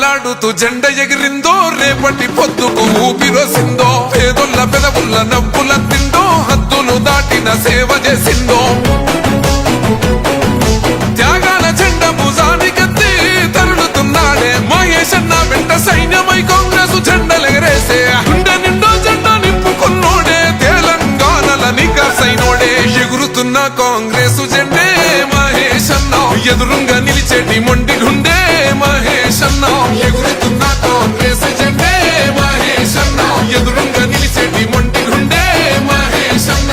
తలలాడుతూ జెండ ఎగిరిందో, రేపటి పొద్దుకు ఊపిరోసిందో, పేదొల్ల పెదవుల్ల నవ్వుల తిందో, హద్దులు దాటిన సేవ చేసిందో. త్యాగాల జెండ భుజానికెత్తి తరులుతున్నాడే మహేశన్న వెంట సైన్యమై కాంగ్రెస్ జెండలెగరేసే. గుండె నిండా జెండా నింపుకున్నోడే తెలంగాణల నికాసైనోడే. ఎగురుతున్న కాంగ్రెస్ జెండే మహేశన్న, ఎదురుంగా నిలిచేటి మొండి గుండె మహేశన్న. ఎగురుతున్న కాంగ్రెస్ జెండే మహేశన్న, ఎదురుంగా నిలిచేటి మొండి గుండె మహేశన్న.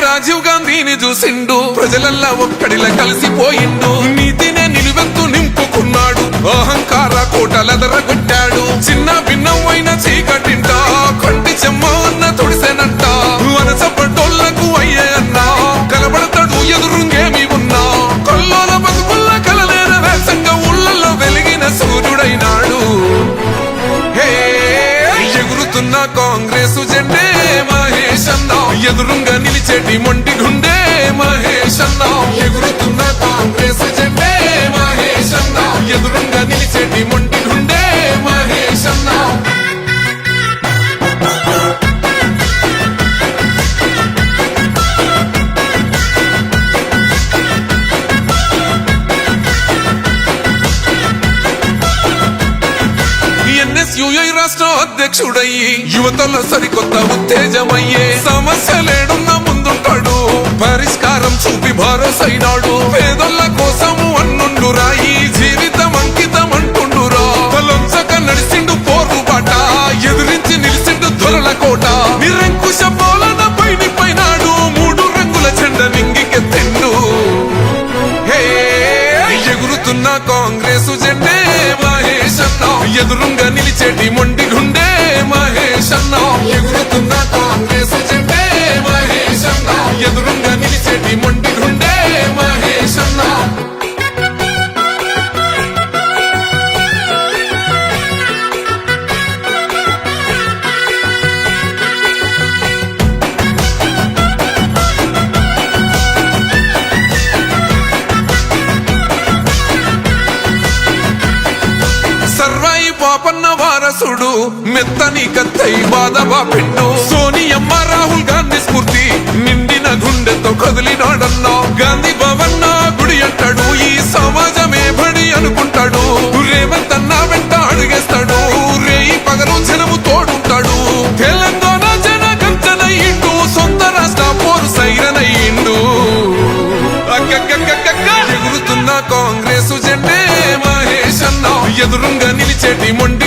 రాజీవ్ గాంధీని చూసిండు, ప్రజలల్లా ఒక్కడిలా కలిసిపోయిండు. నీతినే నిలువెత్తు నింపుకున్నాడు, అహంకార కోటలెదరగొట్టాడు. చిన్న భిన్నమైన చీకటింట కంటి చెమ్మ అన్న తొడిసెనంట. వనసపడ్డోళ్లకు అయ్యే అన్న కలబడతాడు ఎదురుంగేమి ఉన్నా. కొల్లోల బతుకుల్ల కలలేన వేసంగా ఊళ్ళల్లో వెలిగిన సూర్యుడైనాడు. ఎగురుతున్న కాంగ్రెస్ జెండే మహేశన్న, ఎదురుంగా నిలిచేటి మొండి గుండె మహేశన్న. ఎగురుతున్న కాంగ్రెస్ జెండే మహేశన్న, ఎదురుంగా నిలిచేటి మొండి గుండె మహేశన్న. ఎన్ఎస్యుఐ రాష్ట్ర అధ్యక్షుడయ్యి యువతలో సరికొత్త ఉత్తేజమయ్యే. సమస్యలేడున్న ముందుంటాడు, పరిష్కారం చూపి భరోసైనాడు. పేదోళ్ళ కోసము అన్నుండు రాయి, జీవితం అంకితం అంటుండురా. పొలంచక నడిసిండు పోరుబాట, ఎదురించి నిలిచిండు దొరల కోట. నిరంకుశ పాలన పైనాడు, మూడు రంగుల జెండ నింగికెత్తిండు. ఎగురుతున్న కాంగ్రెస్ జెండే మహేశన్న, ఎదురుంగా నిలిచేటి మొండి గుండె మహేశన్న. ఎగురుతున్న కాంగ్రెస్ జెండే మహేశన్న, ఎదురుంగా నిలిచేటి మొండి గుండె మహేశన్న. సర్వాయి పాపన్న వారసుడు, మెత్తని కత్తై బాధవా పిండు. సోనియమ్మ రాహుల్ గాంధీ స్ఫూర్తి, నిండిన గుండెతో కదిలినాడన్నా. గాంధీ భవన్న గుడి అంటాడు, ఈ సమాజమే బడి అనుకుంటాడు. రేవంత్ అన్న వెంట అడిగేస్తాడు, రేయి పగలు జనము తోడుంటాడు. తెలంగాణ జన గంజనయ్యిండు, సొంత రాష్ట్ర పోరు సైరనయ్యిండు. ఎగురుతున్న కాంగ్రెస్ జెండే మహేశన్న, ఎదురుంగా నిలిచేటి మొండి